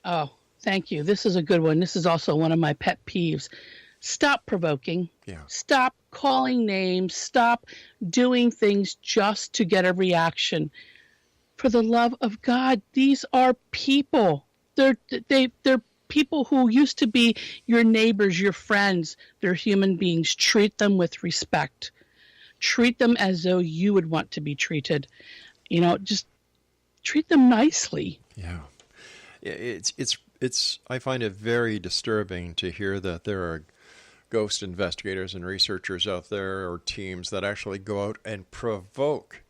Oh, thank you. This is a good one. This is also one of my pet peeves. Stop provoking. Yeah. Stop calling names. Stop doing things just to get a reaction. For the love of God, these are people. They're people who used to be your neighbors, your friends. They're human beings. Treat them with respect. Treat them as though you would want to be treated. Just treat them nicely. Yeah. It's I find it very disturbing to hear that there are ghost investigators and researchers out there, or teams that actually go out and provoke.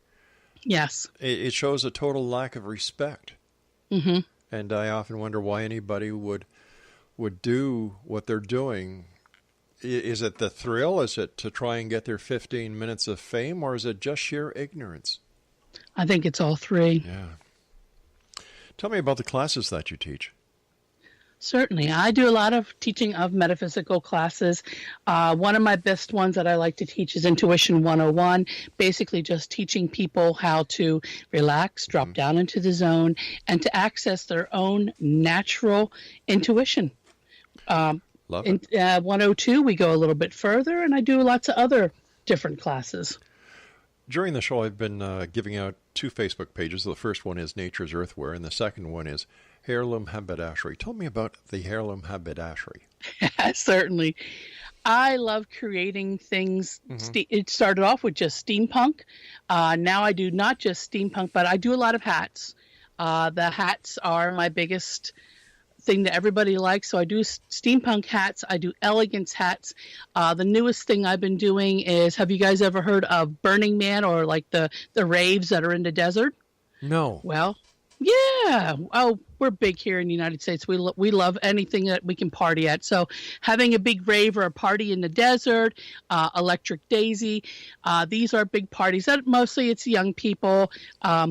Yes. It shows a total lack of respect. Mm-hmm. And I often wonder why anybody would do what they're doing. Is it the thrill? Is it to try and get their 15 minutes of fame? Or is it just sheer ignorance? I think it's all three. Yeah. Tell me about the classes that you teach. Certainly. I do a lot of teaching of metaphysical classes. One of my best ones that I like to teach is Intuition 101, basically just teaching people how to relax, drop down into the zone, and to access their own natural intuition. Love it. In 102, we go a little bit further, and I do lots of other different classes. During the show, I've been giving out 2 Facebook pages. The first one is Nature's Earthware, and the second one is Heirloom Haberdashery. Tell me about the Heirloom Haberdashery. Certainly. I love creating things. Mm-hmm. It started off with just steampunk. Now I do not just steampunk, but I do a lot of hats. The hats are my biggest thing that everybody likes. So I do steampunk hats. I do elegance hats. The newest thing I've been doing is, have you guys ever heard of Burning Man, or like the raves that are in the desert? No. Well, yeah. Oh, we're big here in the United States. We love anything that we can party at. So having a big rave or a party in the desert, Electric Daisy, these are big parties. That mostly it's young people out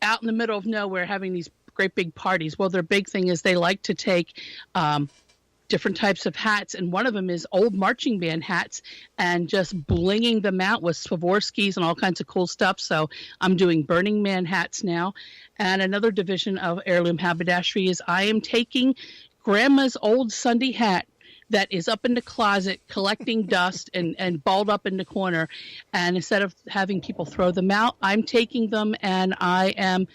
in the middle of nowhere having these great big parties. Well, their big thing is they like to take different types of hats, and one of them is old marching band hats, and just blinging them out with Swarovskis and all kinds of cool stuff. So I'm doing Burning Man hats now. And another division of heirloom haberdashery is I am taking Grandma's old Sunday hat that is up in the closet collecting dust and balled up in the corner. And instead of having people throw them out, I'm taking them and I am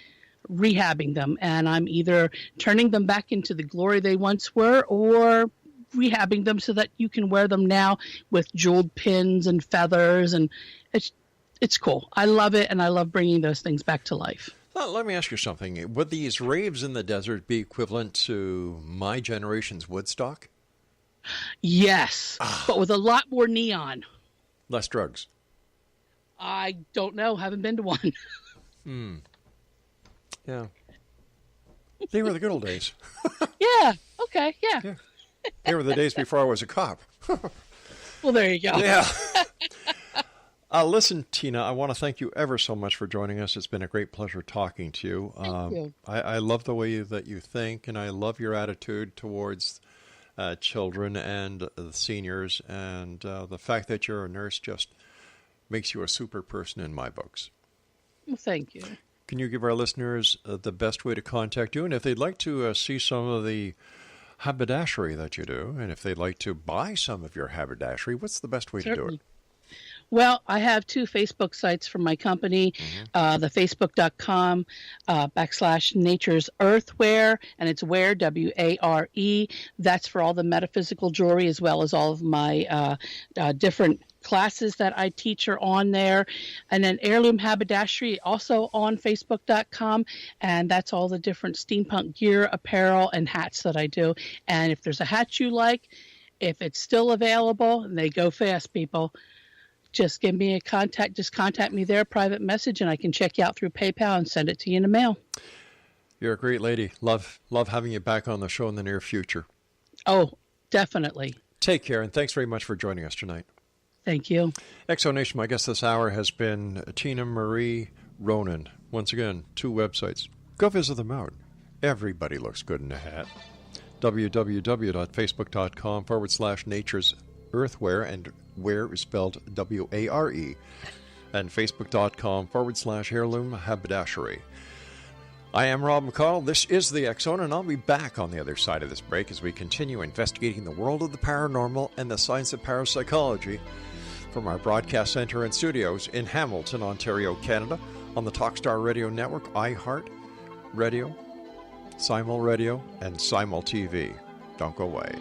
rehabbing them, and I'm either turning them back into the glory they once were or rehabbing them so that you can wear them now with jeweled pins and feathers, and it's cool. I love it, and I love bringing those things back to life. Well, let me ask you something. Would these raves in the desert be equivalent to my generation's Woodstock? Yes, but with a lot more neon. Less drugs? I don't know. Haven't been to one. Yeah. They were the good old days. Yeah. Okay. Yeah. They were the days before I was a cop. Well, there you go. Yeah. Listen, Tina, I want to thank you ever so much for joining us. It's been a great pleasure talking to you. Thank you. I love the way that you think, and I love your attitude towards children and seniors, and the fact that you're a nurse just makes you a super person in my books. Well, thank you. Can you give our listeners the best way to contact you? And if they'd like to see some of the haberdashery that you do, and if they'd like to buy some of your haberdashery, what's the best way to do it? Well, I have 2 Facebook sites for my company, the facebook.com /Nature's Earthware, and it's Ware, W-A-R-E. That's for all the metaphysical jewelry as well as all of my different classes that I teach are on there. And then Heirloom Haberdashery also on facebook.com, and that's all the different steampunk gear, apparel, and hats that I do. And if there's a hat you like, if it's still available, and they go fast, people, just give me a contact. Just contact me there, private message, and I can check you out through PayPal and send it to you in the mail. You're a great lady. Love having you back on the show in the near future. Oh, definitely. Take care, and thanks very much for joining us tonight. Thank you. Exonation, my guest this hour has been Tinamarie Ronan. Once again, 2 websites. Go visit them out. Everybody looks good in a hat. www.facebook.com /Nature's Earthware, and Ware is spelled W-A-R-E, and facebook.com /Heirloom Haberdashery. I am Rob McConnell. This is the X Zone, and I'll be back on the other side of this break as we continue investigating the world of the paranormal and the science of parapsychology from our broadcast center and studios in Hamilton, Ontario, Canada, on the Talkstar Radio Network, iHeart Radio, Simul Radio, and Simul TV. Don't go away.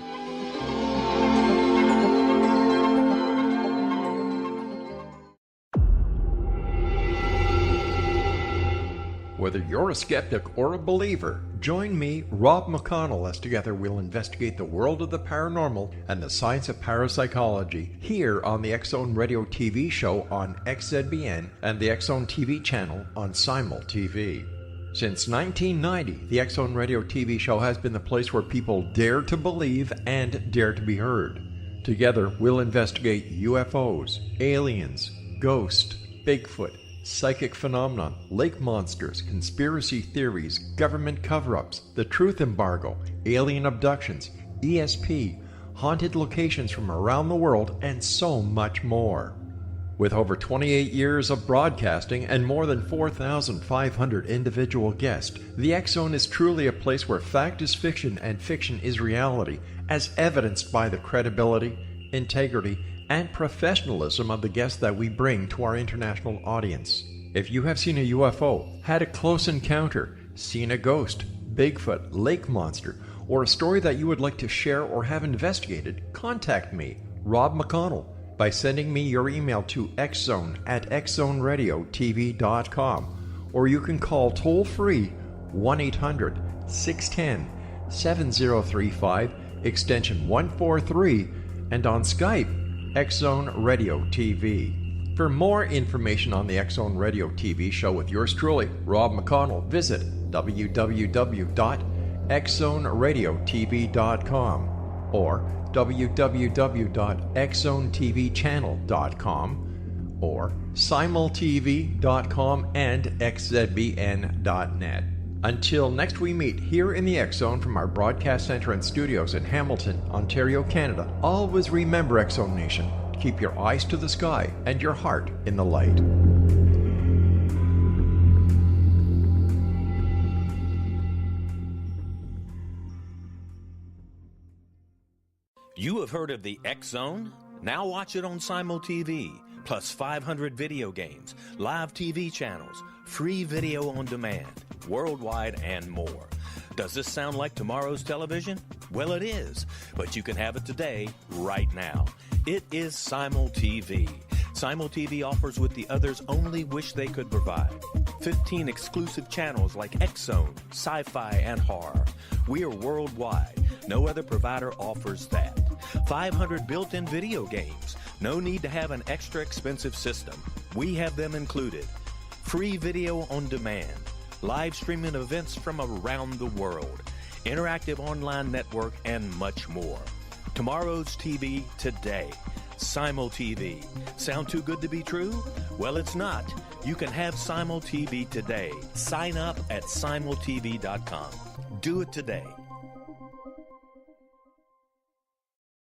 Whether you're a skeptic or a believer, join me, Rob McConnell, as together we'll investigate the world of the paranormal and the science of parapsychology here on the X Zone Radio TV show on XZBN and the X Zone TV channel on Simul TV. Since 1990, the X Zone Radio TV show has been the place where people dare to believe and dare to be heard. Together, we'll investigate UFOs, aliens, ghosts, Bigfoot, psychic phenomenon, lake monsters, conspiracy theories, government cover-ups, the truth embargo, alien abductions, ESP, haunted locations from around the world, and so much more. With over 28 years of broadcasting and more than 4,500 individual guests, the X Zone is truly a place where fact is fiction and fiction is reality, as evidenced by the credibility, integrity, and professionalism of the guests that we bring to our international audience. If you have seen a UFO, had a close encounter, seen a ghost, Bigfoot, lake monster, or a story that you would like to share or have investigated, contact me, Rob McConnell, by sending me your email to xzone@xzoneradiotv.com, or you can call toll-free 1-800-610-7035, extension 143, and on Skype, X Zone Radio TV. For more information on the X Zone Radio TV show with yours truly, Rob McConnell, visit www.xzoneradiotv.com or www.xzonetvchannel.com or simultv.com and xzbn.net. Until next we meet here in the X Zone from our broadcast center and studios in Hamilton, Ontario, Canada, always remember, X Zone Nation, keep your eyes to the sky and your heart in the light. You have heard of the X Zone? Now watch it on Simul TV, plus 500 video games, live TV channels, free video on demand, worldwide, and more. Does this sound like tomorrow's television? Well, it is, but you can have it today, right now. It is Simul TV. Simul TV offers what the others only wish they could provide. 15 exclusive channels like X-Zone, Sci-Fi, and Horror. We are worldwide. No other provider offers that. 500 built-in video games. No need to have an extra expensive system. We have them included. Free video on demand. Live streaming events from around the world. Interactive online network, and much more. Tomorrow's TV today. Simul TV. Sound too good to be true? Well, it's not. You can have Simul TV today. Sign up at simultv.com. Do it today.